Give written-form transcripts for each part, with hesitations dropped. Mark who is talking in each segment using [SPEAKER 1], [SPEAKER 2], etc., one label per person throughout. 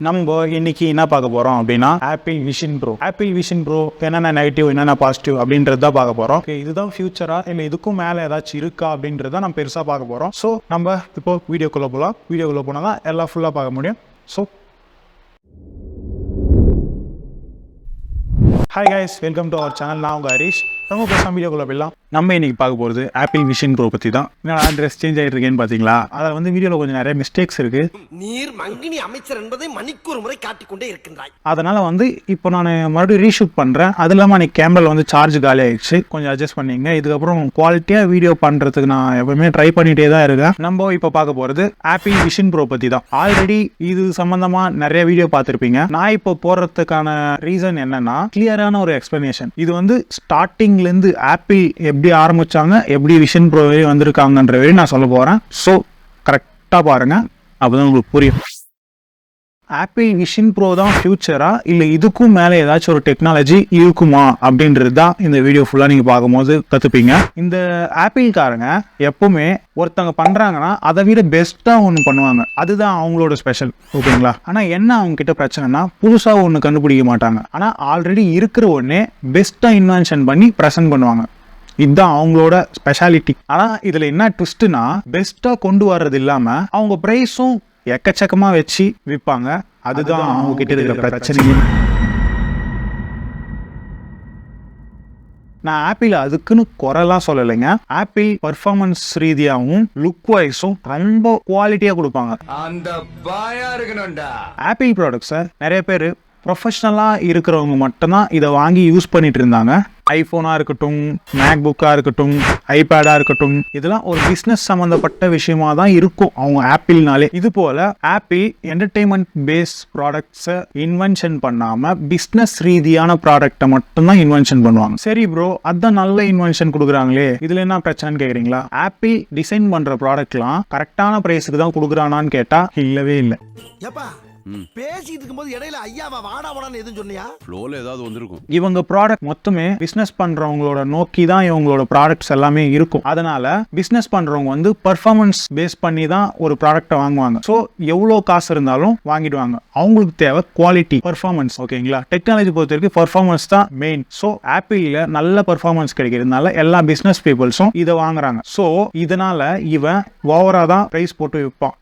[SPEAKER 1] நம்ம இன்னைக்கு என்ன பார்க்க போறோம் அப்படின்னா apple Vision Pro. Apple Vision Pro என்னென்ன நெகட்டிவ் என்னென்ன பாசிட்டிவ் அப்படின்றது தான் பார்க்க போறோம். இதுதான் ஃபியூச்சரா இல்லை இதுக்கும் மேலே ஏதாச்சும் இருக்கா அப்படின்றத நம்ம பெருசாக பார்க்க போறோம். ஸோ நம்ம இப்போ வீடியோக்குள்ள போகலாம். வீடியோக்குள்ள போனால் தான் எல்லாம் ஃபுல்லாக பார்க்க முடியும். So hi guys, welcome to our channel. நான் உங்கள் ஹரிஷ். ரொம்ப பேசாம வீடியோக்குள்ள போயிடலாம். நம்ம இன்னைக்கு பார்க்க போகிறது ஆப்பிள் விஷன் ப்ரோ பற்றி தான். நான் ட்ரெஸ் சேஞ்ச் ஆகிட்டு இருக்கேன்னு பார்த்தீங்களா? அதில் வந்து வீடியோவில் கொஞ்சம் நிறைய மிஸ்டேக்ஸ் இருக்கு.
[SPEAKER 2] நீர் மங்கினி அமைச்சர் என்பதை மணிக்கு ஒரு முறை காட்டிக்கொண்டே இருக்கின்றாய்.
[SPEAKER 1] அதனால வந்து இப்போ நான் மறுபடியும் ரீஷூட் பண்ணுறேன். அது இல்லாமல் அன்றைக்கி கேமராவில் வந்து சார்ஜ் காலி ஆயிடுச்சு. கொஞ்சம் அட்ஜஸ்ட் பண்ணிங்க. இதுக்கப்புறம் குவாலிட்டியாக வீடியோ பண்ணுறதுக்கு நான் எப்பவுமே ட்ரை பண்ணிகிட்டே தான் இருக்கேன். நம்ம இப்போ பார்க்க போகிறது ஆப்பிள் விஷன் ப்ரோ பற்றி தான். ஆல்ரெடி இது சம்மந்தமாக நிறைய வீடியோ பார்த்துருப்பீங்க. நான் இப்போ போடுறதுக்கான ரீசன் என்னன்னா, கிளியரான ஒரு எக்ஸ்பிளனேஷன். இது வந்து ஸ்டார்டிங்லேருந்து ஆப்பிள் எப்படி ஆரம்பிச்சாங்க, எப்படி விஷன் ப்ரோ வந்திருக்காங்கன்ற வரை நான் சொல்ல போகிறேன். ஸோ கரெக்டாக பாருங்கள், அப்போதான் உங்களுக்கு புரியும். ஆப்பிள் விஷன் ப்ரோ தான் ஃபியூச்சரா இல்லை இதுக்கும் மேலே ஏதாச்சும் ஒரு டெக்னாலஜி இருக்குமா அப்படின்றது தான் இந்த வீடியோ ஃபுல்லாக நீங்கள் பார்க்கும்போது கற்றுப்பீங்க. இந்த ஆப்பிள்காரங்க எப்பவுமே ஒருத்தவங்க பண்ணுறாங்கன்னா அதை விட பெஸ்ட்டாக ஒன்று பண்ணுவாங்க. அதுதான் அவங்களோட ஸ்பெஷல், ஓகேங்களா? ஆனால் என்ன அவங்க கிட்ட பிரச்சனைனா, புதுசாக ஒன்று கண்டுபிடிக்க மாட்டாங்க. ஆனால் ஆல்ரெடி இருக்கிற ஒன்றே பெஸ்ட்டாக இன்வென்ஷன் பண்ணி ப்ரெசென்ட் பண்ணுவாங்க. இதுதான் அவங்களோட ஸ்பெஷாலிட்டி. ஆனால் இதில் என்ன ட்விஸ்ட்னா, பெஸ்ட்டாக கொண்டு வர்றது இல்லாமல் அவங்க ப்ரைஸும் எக்கச்சக்கமாக வச்சு விற்பாங்க. அதுதான் அவங்க கிட்ட இருக்கிற பிரச்சனையே. நான் ஆப்பிள் அதுக்குன்னு குறைலாம் சொல்லலைங்க. ஆப்பிள் பர்ஃபார்மன்ஸ் ரீதியாகவும் லுக் வைஸும் ரொம்ப குவாலிட்டியாக கொடுப்பாங்க.
[SPEAKER 2] அந்த பாயா இருக்கணும்டா.
[SPEAKER 1] ஆப்பிள் ப்ராடக்ட்ஸை நிறைய பேர் ப்ரொஃபஷ்னலாக இருக்கிறவங்க மட்டும்தான் இதை வாங்கி யூஸ் பண்ணிட்டு இருந்தாங்க. ஐஃபோனாக இருக்கட்டும், மேக் புக்காக இருக்கட்டும், ஐபேடாக இருக்கட்டும், இதெல்லாம் ஒரு பிஸ்னஸ் சம்மந்தப்பட்ட விஷயமா தான் இருக்கும் அவங்க ஆப்பிள்னாலே. இது போல் ஆப்பிள் என்டர்டெயின்மெண்ட் பேஸ் ப்ராடக்ட்ஸை இன்வென்ஷன் பண்ணாமல் பிஸ்னஸ் ரீதியான ப்ராடக்டை மட்டும்தான் இன்வென்ஷன் பண்ணுவாங்க. சரி ப்ரோ, அதுதான் நல்ல இன்வென்ஷன் கொடுக்குறாங்களே, இதில் என்ன பிரச்சனைன்னு கேட்குறீங்களா? ஆப்பிள் டிசைன் பண்ணுற ப்ராடக்ட்லாம் கரெக்டான ப்ரைஸுக்கு தான் கொடுக்குறானான்னு கேட்டால் இல்லவே இல்லை.
[SPEAKER 2] பேசிட்டு இருக்கும்போது இடையில ஐயாவா வாடா வாடான்னு எதுவும் சொன்னியா?
[SPEAKER 3] ஃப்ளோல ஏதாவது வந்திருக்கும்.
[SPEAKER 1] இவங்க ப்ராடக்ட் மொத்தமே பிசினஸ் பண்றவங்களோட நோக்கி தான் இவங்களோட ப்ராடக்ட்ஸ் எல்லாமே இருக்கும். அதனால பிசினஸ் பண்றவங்க வந்து பர்ஃபார்மன்ஸ் பேஸ் பண்ணி தான் ஒரு ப்ராடக்ட்டை வாங்குவாங்க. ஸோ எவ்வளோ காசு இருந்தாலும் வாங்கிடுவாங்க. அவங்களுக்கு தேவை குவாலிட்டி, பர்ஃபார்மன்ஸ், ஓகேங்களா? டெக்னாலஜி பொறுத்த வரைக்கும் பர்ஃபார்மன்ஸ் தான் மெயின். ஸோ ஆப்பிள்ல நல்ல பர்ஃபார்மன்ஸ் கிடைக்கிறதுனால எல்லா பிசினஸ் பீப்புள்ஸும் இதை வாங்குறாங்க. ஸோ இதனால இவன் ஓவரா தான் பிரைஸ் போட்டு விற்பான்.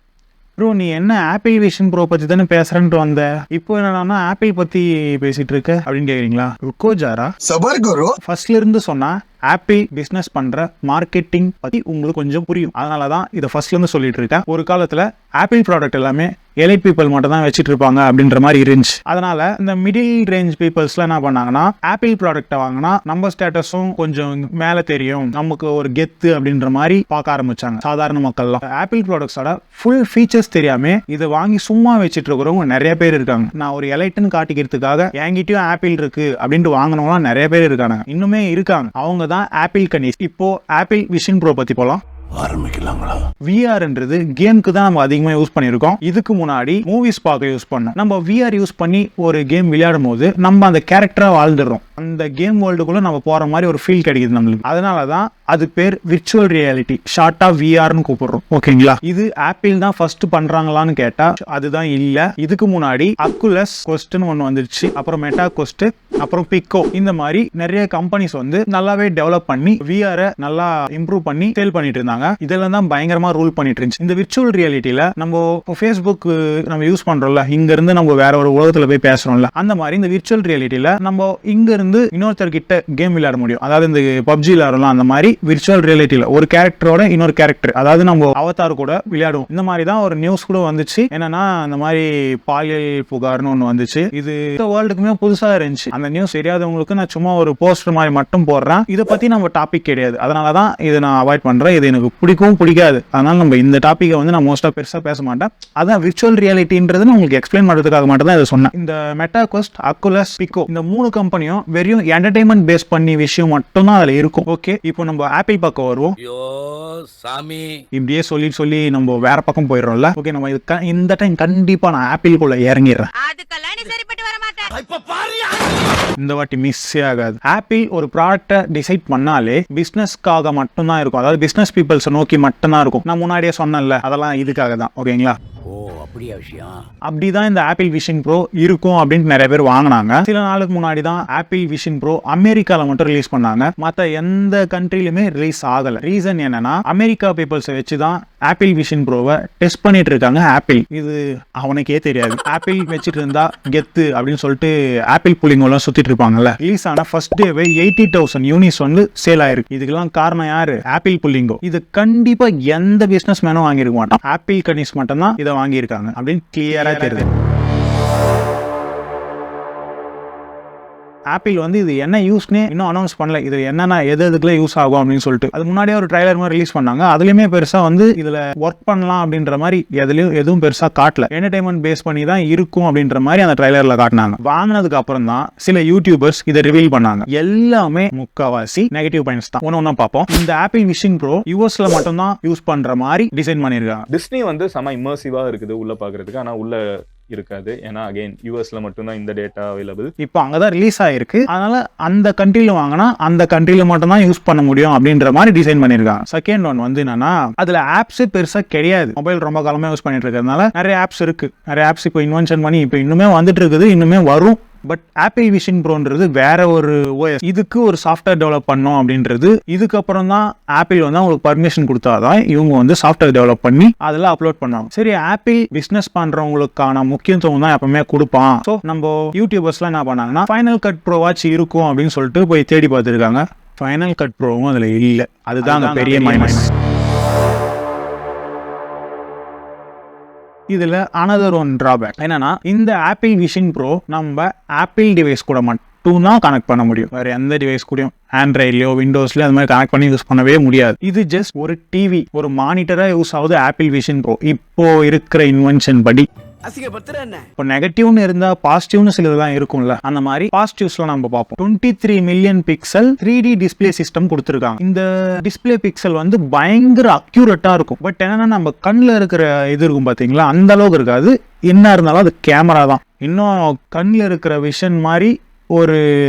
[SPEAKER 1] ப்ரோ, நீ என்ன ஆப்பிள் விஷன் ப்ரோ பற்றி தானே பேசுறேன்ட்டு வந்த, இப்போ என்னன்னா ஆப்பிள் பற்றி பேசிட்டு இருக்க அப்படின்னு கேட்குறீங்களா? ருக்கோ ஜாரா, சபர் கரோ. ஃபர்ஸ்ட்ல இருந்து சொன்னா ஆப்பிள் பிஸ்னஸ் பண்ற மார்க்கெட்டிங் பத்தி உங்களுக்கு கொஞ்சம் புரியும். அதனால தான் இதை ஃபர்ஸ்ட்ல இருந்து சொல்லிட்டு இருக்கேன். ஒரு காலத்துல ஆப்பிள் ப்ராடக்ட் எல்லாமே எலைட் பீப்புள் மட்டும் தான் வச்சுட்டு இருப்பாங்க அப்படின்ற மாதிரி இருந்துச்சு. அதனால இந்த மிடில் ரேஞ்ச் பீப்புள்ஸ்லாம் என்ன பண்ணாங்கன்னா, ஆப்பிள் ப்ராடக்ட்டை வாங்கினா நம்ம ஸ்டேட்டஸும் கொஞ்சம் மேலே தெரியும், நமக்கு ஒரு கெத்து அப்படின்ற மாதிரி பார்க்க ஆரம்பிச்சாங்க சாதாரண மக்கள்லாம். ஆப்பிள் ப்ராடக்ட்ஸோட ஃபுல் ஃபீச்சர்ஸ் தெரியாம இதை வாங்கி சும்மா வச்சுட்டு இருக்கிறவங்க நிறைய பேர் இருக்காங்க. நான் ஒரு எலைட்னு காட்டிக்கிறதுக்காக என்கிட்டயும் ஆப்பிள் இருக்கு அப்படின்ட்டு வாங்கினவங்களாம் நிறைய பேர் இருக்காங்க, இன்னுமே இருக்காங்க. அவங்க தான் ஆப்பிள் கனீஸ். இப்போ ஆப்பிள் விஷன் ப்ரோ பத்தி போலாம்.
[SPEAKER 3] ஆரம்பிக்கலாங்களா?
[SPEAKER 1] விஆர்ன்றது கேமுக்கு தான் நம்ம அதிகமாக யூஸ் பண்ணியிருக்கோம். இதுக்கு முன்னாடி மூவிஸ் பார்க்க யூஸ் பண்ணோம். நம்ம விஆர் யூஸ் பண்ணி ஒரு கேம் விளையாடும் போது நம்ம அந்த கேரக்டரா வாழ்ந்துடுறோம். அந்த கேம் வேர்ல்டுக்குள்ள நம்ம போற மாதிரி ஒரு ஃபீல் கிடைக்குது நம்மளுக்கு. அதனால தான் அது பேர் விர்ச்சுவல் ரியாலிட்டி, ஷார்ட்டா விஆர்னு கூப்பிடுறோம், ஓகேங்களா? இது ஆப்பிள் தான் ஃபர்ஸ்ட் பண்றாங்களான்னு கேட்டா அதுதான் இல்ல. இதுக்கு முன்னாடி அக்குலஸ் கொஸ்ட்னு ஒன்று வந்துருச்சு, அப்புறம் மெட்டா கொஸ்ட், அப்புறம் பிக்கோ, இந்த மாதிரி நிறைய கம்பெனிஸ் வந்து நல்லாவே டெவலப் பண்ணி விஆரை நல்லா இம்ப்ரூவ் பண்ணி சேல் பண்ணிட்டு இருந்தாங்க. இதெல்லாம் தான் பயங்கரமா ரூல் பண்ணிட்டு இருந்துச்சு. இந்த விர்ச்சுவல் ரியாலிட்டியில நம்ம ஃபேஸ்புக் நம்ம யூஸ் பண்றோம்ல, இங்க இருந்து நம்ம வேற ஒரு உலகத்துல போய் பேசுறோம்ல, அந்த மாதிரி இந்த விர்ச்சுவல் ரியாலிட்டியில நம்ம இங்க இருந்து இன்னொருத்தர் கிட்ட கேம் விளையாட முடியும். அதாவது இந்த பப்ஜி விளையாடலாம், அந்த மாதிரி விர்ச்சுவல் ரியாலிட்டியில ஒரு கேரக்டரோட இன்னொரு கேரக்டர், அதாவது நம்ம அவதார் கூட விளையாடுவோம். இந்த மாதிரி தான் ஒரு நியூஸ் கூட வந்துச்சு. என்னன்னா, இந்த மாதிரி பாலியல் புகார்னு ஒன்று வந்துச்சு. இது வேர்ல்டுக்குமே புதுசா இருந்துச்சு. அந்த நியூஸ் தெரியாதவங்களுக்கு நான் சும்மா ஒரு போஸ்டர் மாதிரி மட்டும் போடுறேன். இதை பத்தி நம்ம டாபிக் கிடையாது, அதனால தான் இதை நான் அவாய்ட் பண்றேன். இது எனக்கு பிடிக்கவும் பிடிக்காது. அதனால நம்ம இந்த டாபிக்கை வந்து நான் மோஸ்டா பெருசா பேச மாட்டேன். அதான் விர்ச்சுவல் ரியாலிட்டின்றது உங்களுக்கு எக்ஸ்பிளைன் பண்றதுக்காக மட்டும் தான் இதை சொன்னேன். இந்த மெட்டா கொஸ்ட், அக்குலஸ், பிக்கோ, இந்த 3 கம்பெனியும் வெறும் என்டர்டைன்மெண்ட் பேஸ் பண்ணி விஷயம் மட்டும் தான் அதுல இருக்கும். ஓகே, இப்போ நம்ம ஆப்பிள் பக்கம் வருவோம்.
[SPEAKER 3] சாமி
[SPEAKER 1] இப்படியே சொல்லி நம்ம வேற பக்கம் போயிடுறோம்ல. ஓகே, நம்ம இந்த டைம் கண்டிப்பா நான் ஆப்பிள்குள்ள இறங்கிடுறேன். இந்த வாட்டி மிஸ்ஸே ஆகாது. ஆப்பிள் ஒரு ப்ராடக்ட்டை டிசைட் பண்ணாலே பிசினஸ்க்காக மட்டும்தான் இருக்கும். அதாவது பிசினஸ் பீப்புள்ஸை நோக்கி மட்டும்தான் இருக்கும். நான் முன்னாடியே சொன்னேன்ல, அதெல்லாம் இதுக்காக தான், ஓகேங்களா?
[SPEAKER 3] ஓ
[SPEAKER 4] அப்படியா விஷயம்?
[SPEAKER 1] அப்படிதான் இந்த ஆப்பிள் விஷன் ப்ரோ இருக்கும் அப்படின்னு நிறைய பேர் வாங்கினாங்க. சில நாளுக்கு முன்னாடி தான் ஆப்பிள் விஷன் ப்ரோ அமெரிக்கால மட்டும் ரிலீஸ் பண்ணாங்க. மற்ற எந்த கண்ட்ரிலுமே ரிலீஸ் ஆகல. ரீசன் என்னன்னா அமெரிக்கா பீப்புள்ஸை வச்சுதான் ஆப்பிள் விஷன் ப்ரோவை டெஸ்ட் பண்ணிட்டு இருக்காங்க ஆப்பிள். இது அவனுக்கே தெரியாது. ஆப்பிள் வச்சுட்டு இருந்தா கெத்து அப்படின்னு சொல்லிட்டு ஆப்பிள் புள்ளிங்கெல்லாம் சுத்திட்டு இருப்பாங்கல்ல. ரிலீஸ் ஆன ஃபர்ஸ்ட் டேவே 80,000 யூனிட்ஸ் வந்து சேல் ஆயிருக்கு. இதுக்கெல்லாம் காரணம் யாரு? ஆப்பிள் புள்ளிங்கோ. இது கண்டிப்பா எந்த பிசினஸ் மேனும் வாங்கியிருக்க மாட்டான். ஆப்பிள் கனிஸ் மட்டும் தான் இதை வாங்கியிருக்காங்க அப்படின்னு கிளியரா தெரியுது. ஆப்பிள் வந்து இது என்ன யூஸ்னே இன்னும் அனௌன்ஸ் பண்ணல. இது என்னன்னா எதுக்குலாம் யூஸ் ஆகும் அப்படின்னு சொல்லிட்டு அது முன்னாடியே ஒரு ட்ரைலர் மாதிரி ரிலீஸ் பண்ணாங்க. அதுலயுமே பெருசா வந்து இதுல ஒர்க் பண்ணலாம் அப்படின்ற மாதிரி எதுவும் பெருசா காட்டல. என்டர்டைன்மெண்ட் பேஸ் பண்ணி தான் இருக்கும் அப்படின்ற மாதிரி அந்த ட்ரைலர்ல காட்டினாங்க. வாங்கினதுக்கு அப்புறம் தான் சில யூடியூபர்ஸ் இதை ரிவீல் பண்ணாங்க. எல்லாமே முக்காவாசி நெகட்டிவ் பாயிண்ட்ஸ் தான். ஒன்னு பார்ப்போம். இந்த ஆப்பிள் விஷன் ப்ரோ யூஎஸ்ல மட்டும் தான் யூஸ் பண்ற மாதிரி டிசைன் பண்ணிருக்காங்க.
[SPEAKER 5] டிஸ்னி வந்து செம இமர்சிவா இருக்குது உள்ள பாக்குறதுக்கு. ஆனா உள்ள இருக்காது. ஏன்னா அகைன் யூஎஸ்ல மட்டும்தான் இந்த டேட்டா அவைலபிள்.
[SPEAKER 1] இப்போ அங்கதான் ரிலீஸ் ஆயிருக்கு. அதனால அந்த கண்ட்ரில வாங்கினா அந்த கண்ட்ரில மட்டும் தான் யூஸ் பண்ண முடியும் அப்படின்ற மாதிரி டிசைன் பண்ணிருக்காங்க. செகண்ட் ஒன் வந்து என்னன்னா அதுல ஆப்ஸ் பெருசா கிடையாது. மொபைல் ரொம்ப காலமா யூஸ் பண்ணிட்டு இருக்கிறதுனால நிறைய ஆப்ஸ் இருக்கு. நிறைய ஆப்ஸ் இப்போ இன்வென்ஷன் பண்ணி இப்போ இன்னுமே வந்துட்டு இருக்குது, இன்னுமே வரும். பட் ஆப்பிள் விஷன் ப்ரோன்றது வேற ஒரு OS. இதுக்கு ஒரு சாஃப்ட்வேர் டெவலப் பண்ணோம் அப்படின்றது இதுக்கப்புறம் தான் ஆப்பிள் வந்து அவங்களுக்கு பர்மிஷன் கொடுத்தாதான் இவங்க வந்து சாஃப்ட்வேர் டெவலப் பண்ணி அதெல்லாம் அப்லோட் பண்ணுவாங்க. சரி, ஆப்பிள் பிசினஸ் பண்றவங்களுக்கான முக்கியத்துவம் தான் எப்பவுமே கொடுப்பான். ஸோ நம்ம யூடியூபர்ஸ்லாம் என்ன பண்ணாங்கன்னா ஃபைனல் கட் ப்ரோ வாட்ச் இருக்கும் அப்படின்னு சொல்லிட்டு போய் தேடி பார்த்துருக்காங்க. ஃபைனல் கட் ப்ரோவும் அதுல இல்லை. அதுதான் பெரிய மைனஸ். இதுல another one drawback என்னன்னா இந்த ஆப்பிள் விஷன் ப்ரோ நம்ம ஆப்பிள் டிவைஸ் கூட மட்டும் தான் கனெக்ட் பண்ண முடியும். வேற எந்த டிவைஸ் கூடயும் ஆண்ட்ராய்ட்லயோ விண்டோஸ்லயோ அது மாதிரி கனெக்ட் பண்ணி யூஸ் பண்ணவே முடியாது. இது ஜஸ்ட் ஒரு டிவி, ஒரு மானிட்டரா யூஸ் ஆகுது ஆப்பிள் விஷன் ப்ரோ இப்போ இருக்கிற இன்வென்ஷன் படி. இப்போ நெகட்டிவ்னு இருந்தா பாசிட்டிவ்னு சிலதெல்லாம் இருக்கும்ல. அந்த மாதிரி பாசிட்டிவ்ஸ்லாம் நம்ம பார்ப்போம். 23 million pixel 3D display system கொடுத்துருக்காங்க. இந்த டிஸ்பிளே பிக்சல் வந்து பயங்கர அக்யூரேட்டா இருக்கும். பட் என்னன்னா நம்ம கண்ணில் இருக்கிற இது இருக்கும் பாத்தீங்களா, அந்த அளவுக்கு இருக்காது. என்ன இருந்தாலும் அது கேமரா தான். இன்னும் கண்ணில் இருக்கிற விஷன் மாதிரி ஒரு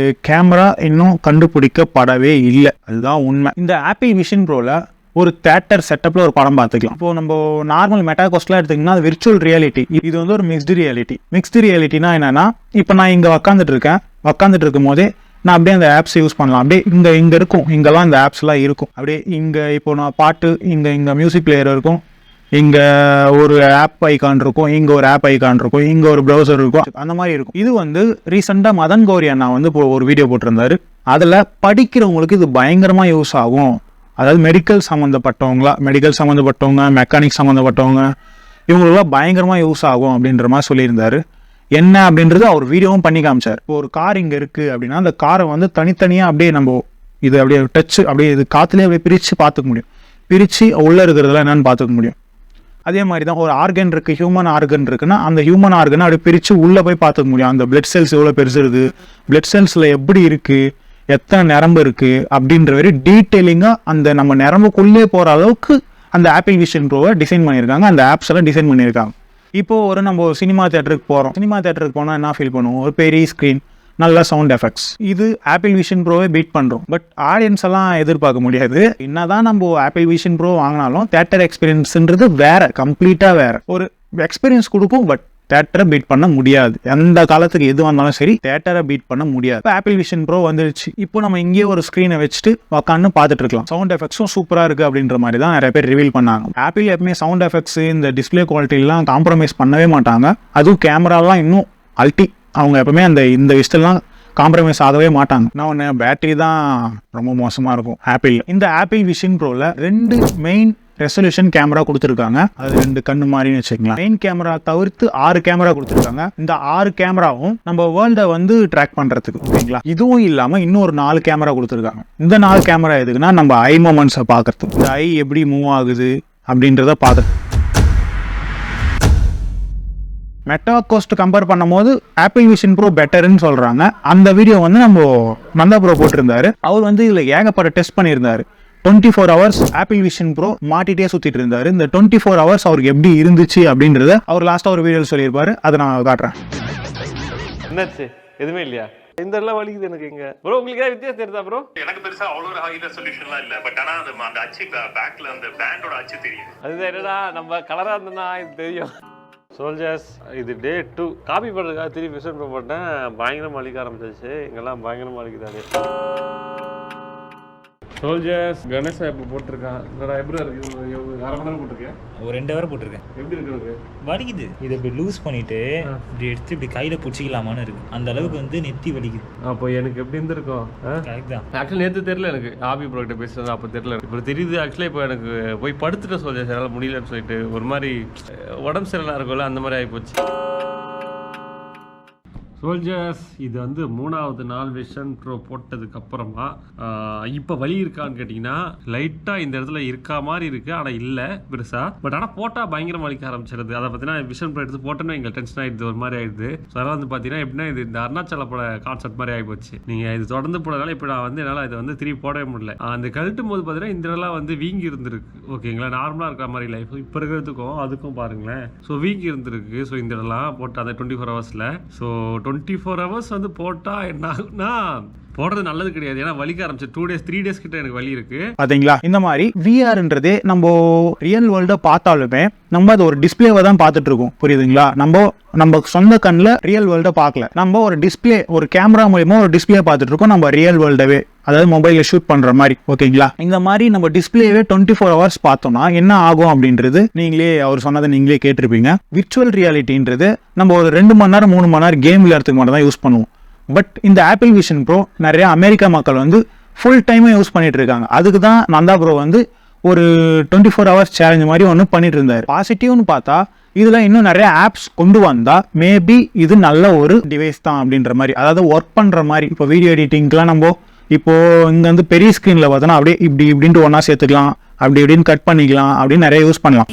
[SPEAKER 1] கேமரா இன்னும் கண்டுபிடிக்கப்படவே இல்லை. அதுதான் உண்மை. இந்த ஆப்பிள் விஷன் ப்ரோல ஒரு தியேட்டர் செட்டப்ல ஒரு படம் பார்த்துக்கலாம். இப்போ நம்ம நார்மல் மெட்டாகோஸ்ட்லாம் எடுத்தீங்கன்னா அது விர்ச்சுவல் ரியாலிட்டி. இது வந்து ஒரு மிக்ஸ்டு ரியாலிட்டி. மிக்ஸ்டு ரியாலிட்டினா என்னன்னா இப்போ நான் இங்க உட்காந்துட்டு இருக்கும் போதே நான் அப்படியே அந்த ஆப்ஸ் யூஸ் பண்ணலாம். அப்படியே இங்க இருக்கும், இங்கெல்லாம் இந்த ஆப்ஸ் எல்லாம் இருக்கும். அப்படியே இங்க இப்போ நான் பாட்டு இங்க மியூசிக் பிளேயர் இருக்கும், இங்க ஒரு ஆப் ஐகான் இருக்கும், இங்க ஒரு ஆப் ஐகான் இருக்கும், இங்க ஒரு ப்ரௌசர் இருக்கும், அந்த மாதிரி இருக்கும். இது வந்து ரீசெண்டா மதன் கௌரி அண்ணா வந்து ஒரு வீடியோ போட்டிருந்தாரு. அதுல படிக்கிறவங்களுக்கு இது பயங்கரமா யூஸ் ஆகும். அதாவது மெடிக்கல் சம்மந்தப்பட்டவங்க, மெக்கானிக் சம்மந்தப்பட்டவங்க, இவங்களுக்குலாம் பயங்கரமாக யூஸ் ஆகும் அப்படின்ற மாதிரி சொல்லியிருந்தாரு. என்ன அப்படின்றது அவர் வீடியோவும் பண்ணி காமிச்சார். இப்போ ஒரு கார் இங்கே இருக்குது அப்படின்னா அந்த காரை வந்து தனித்தனியாக அப்படியே நம்ம இது அப்படியே டச் அப்படியே இது காற்றுலேயே அப்படியே பிரித்து பார்த்துக்க முடியும். பிரித்து உள்ளே இருக்கிறதெல்லாம் என்னென்னு பார்த்துக்க முடியும். அதே மாதிரி தான் ஒரு ஆர்கன் இருக்குது, ஹியூமன் ஆர்கன் இருக்குன்னா அந்த ஹியூமன் ஆர்கனை அப்படியே பிரித்து உள்ளே போய் பார்த்துக்க முடியும். அந்த பிளட் செல்ஸ் எவ்வளோ பெருசு இருக்குது, பிளட் செல்ஸில் எப்படி இருக்குது, எத்தனை நரம்பு இருக்கு அப்படின்ற வரை டீட்டெயிலிங்கா அந்த நம்ம நரம்புக்குள்ளே போற அளவுக்கு அந்த ஆப்பிள் விஷன் ப்ரோவை டிசைன் பண்ணியிருக்காங்க. அந்த ஆப்ஸ் எல்லாம் டிசைன் பண்ணியிருக்காங்க. இப்போ நம்ம சினிமா தியேட்டருக்கு போறோம். சினிமா தியேட்டருக்கு போனால் என்ன ஃபீல் பண்ணுவோம்? ஒரு பெரிய ஸ்க்ரீன், நல்ல சவுண்ட் எஃபெக்ட்ஸ். இது ஆப்பிள் விஷன் ப்ரோவை பீட் பண்றோம். பட் ஆடியன்ஸ் எல்லாம் எதிர்பார்க்க முடியாது. என்னதான் நம்ம ஆப்பிள் விஷன் ப்ரோ வாங்கினாலும் தியேட்டர் எக்ஸ்பீரியன்ஸ்ன்றது வேற, கம்ப்ளீட்டா வேற ஒரு எக்ஸ்பீரியன்ஸ் கொடுக்கும். பட் தியேட்டரை பீட் பண்ண முடியாது. எந்த காலத்துக்கு எது வந்தாலும் சரி தியேட்டரை பீட் பண்ண முடியாது. இப்போ ஆப்பிள் விஷன் ப்ரோ வந்துருச்சு. இப்போ நம்ம இங்கேயே ஒரு ஸ்க்ரீனை வச்சுட்டு உட்காந்து பார்த்துட்டு இருக்கலாம். சவுண்ட் எஃபெக்ட்ஸும் சூப்பராக இருக்குது அப்படின்ற மாதிரி தான் நிறைய பேர் ரிவீல் பண்ணாங்க. ஆப்பிள் எப்பவுமே சவுண்ட் எஃபெக்ட்ஸ் இந்த டிஸ்பிளே குவாலிட்டிலாம் காம்ப்ரமைஸ் பண்ணவே மாட்டாங்க. அதுவும் கேமராலாம் இன்னும் அவங்க எப்பவுமே இந்த விஷயத்தெல்லாம் காம்ப்ரமைஸ் ஆகவே மாட்டாங்க. நான் பேட்டரி தான் ரொம்ப மோசமாக இருக்கும் ஆப்பிள். இந்த ஆப்பிள் விஷன் ப்ரோவில் 2 மெயின் ரெசல்யூஷன் கேமரா கொடுத்துருக்காங்க. அது 2 கண்ணு மாதிரின்னு வச்சுக்கலாம். மெயின் கேமரா தவிர்த்து 6 கேமரா கொடுத்துருக்காங்க. இந்த 6 கேமராவும் நம்ம வேர்ல்டை வந்து ட்ராக் பண்றதுக்கு, ஓகேங்களா? இதுவும் இல்லாம இன்னொரு 4 கேமரா கொடுத்துருக்காங்க. இந்த 4 கேமரா எதுக்குன்னா நம்ம ஐ மூமெண்ட்ஸை பார்க்கறதுக்கு, இந்த ஐ எப்படி மூவ் ஆகுது அப்படின்றத பார்க்கறது. மெட்டாகோஸ்ட் கம்பேர் பண்ணும்போது ஆப்பிள் விஷன் ப்ரோ பெட்டர்ன்னு சொல்றாங்க. அந்த வீடியோ வந்து நம்ம நந்தா ப்ரோ போட்டிருந்தாரு. அவர் வந்து இதுல ஏகப்பட்ட டெஸ்ட் பண்ணியிருந்தாரு. 24 hours ஆப்பிள் விஷன் ப்ரோ மாட்டிட்டே சுத்திட்டு இருந்தாரு. இந்த 24 hours அவருக்கு எப்படி இருந்துச்சு அப்படின்றத அவர் லாஸ்டா ஒரு வீடியோல சொல்லியிருப்பாரு. அதை நான் காட்டுறேன்.
[SPEAKER 6] என்னாச்சு? எதுவுமே இல்லையா? இந்த எல்லாம் வலிக்குது எனக்கு. இங்க ப்ரோ உங்களுக்கு ஏதாவது வித்தியாசம் தெரியுதா ப்ரோ?
[SPEAKER 7] எனக்கு பெருசா அவ்வளோ ஒரு ஹை ரெசல்யூஷன்லாம் இல்ல. பட் ஆனா அந்த அச்சு பேக்ல அந்த பேண்டோட அச்சு தெரியும்.
[SPEAKER 6] அதுதான் என்னடா நம்ம கலரா இருந்தோம்னா இது தெரியும். சோல்ஜர்ஸ் இது டே 2 காப்பி பண்ணுறதுக்காக திருப்பி மிஷன் போட்டேன். பயங்கரமாக அழிக்க ஆரம்பிச்சிச்சு. இங்கெல்லாம் பயங்கரமாக அழிக்குதாரு. சோல்ஜர்ஸ் கணேசா இப்போ போட்டிருக்கான். என்னடா எப்படி இருக்கு? அரை மணி நேரம் போட்டிருக்கேன்.
[SPEAKER 4] ஒரு 2 ஹவர் போட்டிருக்கேன்.
[SPEAKER 6] எப்படி இருக்கு?
[SPEAKER 4] வலிக்குது. இதை இப்படி லூஸ் பண்ணிட்டு இப்படி எடுத்து இப்படி கையில பிடிச்சிக்கலாமான்னு இருக்கு. அந்த அளவுக்கு வந்து நெத்தி வலிக்குது.
[SPEAKER 6] அப்போ எனக்கு எப்படி இருந்திருக்கும்?
[SPEAKER 4] கரெக்ட் தான்.
[SPEAKER 6] ஆக்சுவலி நேற்று தெரியல எனக்கு ஆபி ப்ரோக்கிட்ட பேசுறது. அப்போ தெரியல. இப்போ தெரியுது. ஆக்சுவலி இப்போ எனக்கு போய் படுத்துட்டு சோல்ஜர்ஸ் என்னால் முடியலன்னு சொல்லிட்டு ஒரு மாதிரி உடம்பு சரியில்லா இருக்கும்ல, அந்த மாதிரி ஆகிப்போச்சு. சோல்ஜர்ஸ் இது வந்து 3வது நாள் விஷன் ப்ரோ போட்டதுக்கு அப்புறமா இப்போ வலி இருக்கான்னு கேட்டிங்கன்னா லைட்டாக இந்த இடத்துல இருக்கா மாதிரி இருக்குது, ஆனால் இல்லை பெருசாக. பட் ஆனால் போட்டால் பயங்கரம் வலிக்க ஆரம்பிச்சிருது. அதை பார்த்தீங்கன்னா விஷன் ப்ரோ எடுத்து போட்டோன்னா எங்களுக்கு டென்ஷன் ஆகிடுது, ஒரு மாதிரி ஆகிடுது. ஸோ அதெல்லாம் வந்து பார்த்தீங்கன்னா எப்படின்னா இது இந்த அருணாச்சல போட கான்செப்ட் மாதிரி ஆகிப்போச்சு. நீங்கள் இது தொடர்ந்து போடுறதால இப்போ நான் வந்து என்னால் இதை வந்து திருப்பி போடவே முடியல. அந்த கழட்டும் போது பார்த்தீங்கன்னா இந்த இடம்லாம் வந்து வீங்கி இருந்திருக்கு. ஓகேங்களா, நார்மலாக இருக்கிற மாதிரி லைஃப் இப்போ இருக்கிறதுக்கும் அதுக்கும் பாருங்களேன். ஸோ வீங்கி இருந்திருக்கு. ஸோ இந்த இடம்லாம் போட்டு அந்த 24 ஹவர்ஸில். ஸோ 24 ஹவர்ஸ் வந்து போட்டால் என்ன ஆகுனா போடுறது நல்லது கிடையாது. ஏன்னா வலிக்க ஆரம்பிச்சு 2 days 3 days கிட்ட எனக்கு வலி இருக்கு.
[SPEAKER 1] பாத்தீங்களா, இந்த மாதிரி விஆர்ன்றதே நம்ம ரியல் வேர்ல்ட பார்த்தாலுமே நம்ம அது ஒரு டிஸ்பிளேவை தான் பார்த்துட்டு இருக்கோம். புரியுதுங்களா? நம்ம சொந்த கண்ணில் ரியல் வேர்ல்ட பார்க்கல. நம்ம ஒரு டிஸ்பிளே, ஒரு கேமரா மூலமா ஒரு டிஸ்பிளே பார்த்துட்டு இருக்கோம் நம்ம ரியல் வேர்ல்டவே, அதாவது மொபைலில் ஷூட் பண்ற மாதிரி. ஓகேங்களா, இந்த மாதிரி நம்ம டிஸ்பிளேவே 24 ஹவர்ஸ் பார்த்தோம்னா என்ன ஆகும் அப்படின்றது நீங்களே அவர் சொன்னதை நீங்களே கேட்டிருப்பீங்க. விர்ச்சுவல் ரியாலிட்டின்றது நம்ம ஒரு 2 மணி நேரம் 3 மணி நேரம் கேம் விளையாடுறதுக்கு மட்டும் தான் யூஸ் பண்ணுவோம். பட் இந்த ஆப்பிள் விஷன் ப்ரோ நிறைய அமெரிக்கா மக்கள் வந்து ஃபுல் டைமும் யூஸ் பண்ணிட்டு இருக்காங்க. அதுக்கு தான் நந்தா ப்ரோ வந்து ஒரு 24 ஹவர்ஸ் சேலஞ்ச் மாதிரி ஒன்று பண்ணிட்டு இருந்தார். பாசிட்டிவ்னு பார்த்தா இதில் இன்னும் நிறைய ஆப்ஸ் கொண்டு வந்தா மேபி இது நல்ல ஒரு டிவைஸ் தான் அப்படின்ற மாதிரி, அதாவது ஒர்க் பண்ணுற மாதிரி. இப்போ வீடியோ எடிட்டிங்க்குலாம் நம்ம இப்போ இங்கே வந்து பெரிய ஸ்க்ரீனில் பார்த்தோன்னா அப்படியே இப்படின்ட்டு ஒன்றா சேர்த்துக்கலாம், அப்படி இப்படின்னு கட் பண்ணிக்கலாம், அப்படின்னு நிறைய யூஸ் பண்ணலாம்.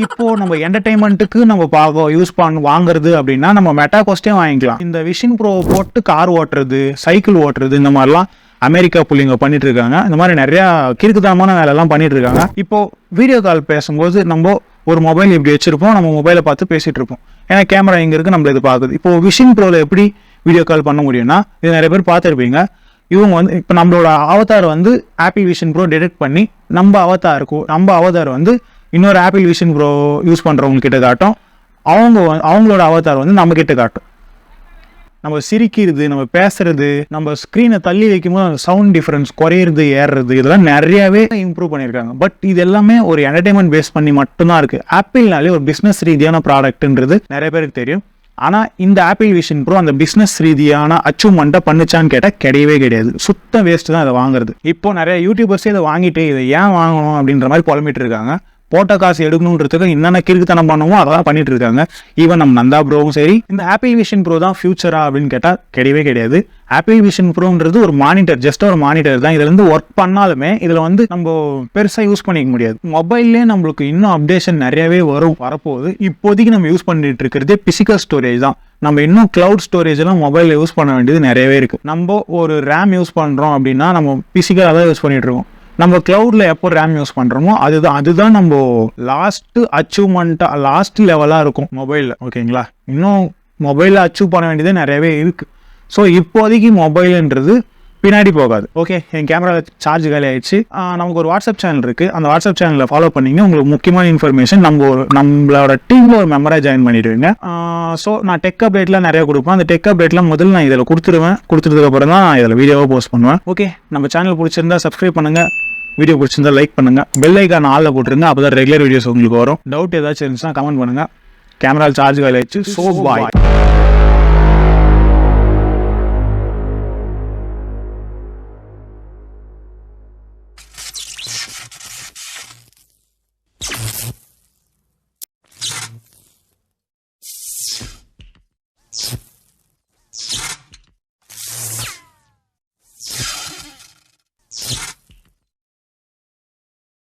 [SPEAKER 1] இப்போ நம்ம என்டர்டைன்மெண்ட்டுக்கு நம்ம யூஸ் வாங்குறது அப்படின்னா நம்ம மெட்டா கோஸ்டே வாங்கிக்கலாம். இந்த விஷன் ப்ரோ போட்டு கார் ஓட்டுறது, சைக்கிள் ஓட்டுறது, இந்த மாதிரிலாம் அமெரிக்கா புள்ளிங்க பண்ணிட்டு இருக்காங்க. இந்த மாதிரி நிறைய கிறுக்குத்தனமான வேலைலாம் பண்ணிட்டு இருக்காங்க. இப்போ வீடியோ கால் பேசும்போது நம்ம ஒரு மொபைல் இப்படி வச்சிருப்போம், நம்ம மொபைலை பார்த்து பேசிட்டு இருப்போம். ஏன்னா கேமரா இங்க இருக்கு, நம்மள இது பார்க்குது. இப்போ விஷன் ப்ரோல எப்படி வீடியோ கால் பண்ண முடியும்னா, இது நிறைய பேர் பார்த்துருப்பீங்க. இவங்க வந்து இப்போ நம்மளோட அவதார் வந்து ஆப்பிள் விஷன் ப்ரோ டிடெக்ட் பண்ணி நம்ம அவதார் வந்து இன்னொரு ஆப்பிள் விஷன் ப்ரோ யூஸ் பண்ணுறவங்க கிட்ட காட்டும். அவங்களோட அவதார் வந்து நம்ம கிட்ட காட்டும். நம்ம சிரிக்கிறது, நம்ம பேசுறது, நம்ம ஸ்க்ரீனை தள்ளி வைக்கும்போது அந்த சவுண்ட் டிஃபரன்ஸ் குறையிறது, ஏறுறது, இதெல்லாம் நிறையாவே இம்ப்ரூவ் பண்ணியிருக்காங்க. பட் இது எல்லாமே ஒரு என்டர்டைன்மெண்ட் பேஸ் பண்ணி மட்டும்தான் இருக்குது. ஆப்பிள்னாலே ஒரு பிஸ்னஸ் ரீதியான ப்ராடக்ட்ன்றது நிறைய பேருக்கு தெரியும். ஆனால் இந்த ஆப்பிள் விஷன் ப்ரோ அந்த பிஸ்னஸ் ரீதியான அச்சீவ்மெண்ட்டை பண்ணுச்சான்னு கேட்டால் கிடையாது. சுத்த வேஸ்ட் தான் இதை வாங்குறது. இப்போ நிறைய யூடியூபர்ஸே இதை வாங்கிட்டு இதை ஏன் வாங்கணும் அப்படின்ற மாதிரி புலம்பிட்டு இருக்காங்க. போட்ட காசு எடுக்கணுன்றதுக்கு என்னென்ன கிறுக்குத்தனம் பண்ணுமோ அதெல்லாம் பண்ணிட்டு இருக்காங்க. ஈவன் நம்ம நந்தா ப்ரோவும் சரி. இந்த ஆப்பிள் விஷன் ப்ரோ தான் ஃபியூச்சரா அப்படின்னு கேட்டால் கிடையாது. ஆப்பிள் விஷன் ப்ரோன்றது ஒரு மானிட்டர், ஜஸ்ட் ஒரு மானிட்டர் தான். இதுல இருந்து ஒர்க் பண்ணாலுமே இதுல வந்து நம்ம பெருசா யூஸ் பண்ணிக்க முடியாது. மொபைல்லே நம்மளுக்கு இன்னும் அப்டேஷன் நிறையவே வரப்போகுது. இப்போதைக்கு நம்ம யூஸ் பண்ணிட்டு இருக்கிறதே பிசிக்கல் ஸ்டோரேஜ் தான். நம்ம இன்னும் கிளவுட் ஸ்டோரேஜ் எல்லாம் மொபைலில் யூஸ் பண்ண வேண்டியது நிறையவே இருக்கு. நம்ம ஒரு ரேம் யூஸ் பண்றோம் அப்படின்னா நம்ம பிசிக்கலாக தான் யூஸ் பண்ணிட்டு இருக்கோம். நம்ம கிளவுட்ல எப்போ ரேம் யூஸ் பண்றோமோ அதுதான் நம்ம லாஸ்ட் அச்சீவ்மெண்ட்டா, லாஸ்ட் லெவலா இருக்கும் மொபைல்ல. ஓகேங்களா, இன்னும் மொபைல்ல அச்சீவ் பண்ண வேண்டியது நிறையவே இருக்கு. ஸோ இப்போதைக்கு மொபைல்ன்றது பின்னாடி போகாது. ஓகே, என் கேமரா சார்ஜ் காலி ஆயிடுச்சு. நமக்கு ஒரு வாட்ஸ்அப் சேனல் இருக்கு. அந்த வாட்ஸ்அப் சேனலில் ஃபாலோ பண்ணீங்க, உங்களுக்கு முக்கியமான இன்ஃபர்மேஷன் நம்மளோட டீம்ல ஒரு மெம்பராக ஜாயின் பண்ணிடுவீங்க. ஸோ நான் டெக் அப்டேட்லாம் நிறைய கொடுப்பேன். அந்த டெக் அப்டேட்லாம் முதல்ல நான் இதில் கொடுத்துருதுக்கு அப்புறம் தான் நான் இதில் வீடியோவை போஸ்ட் பண்ணுவேன். ஓகே, நம்ம சேனல் பிடிச்சிருந்தா சப்ஸ்கிரைப் பண்ணுங்க, வீடியோ பிடிச்சிருந்தா லைக் பண்ணுங்க, பெல் ஐக்கான் ஆல்ல போட்டுருங்க. அப்போ தான் ரெகுலர் வீடியோஸ் உங்களுக்கு வரும். டவுட் ஏதாச்சும் இருந்துச்சுன்னா கமெண்ட் பண்ணுங்க. கேமரா சார்ஜ் காலி ஆயிடுச்சு. So bye.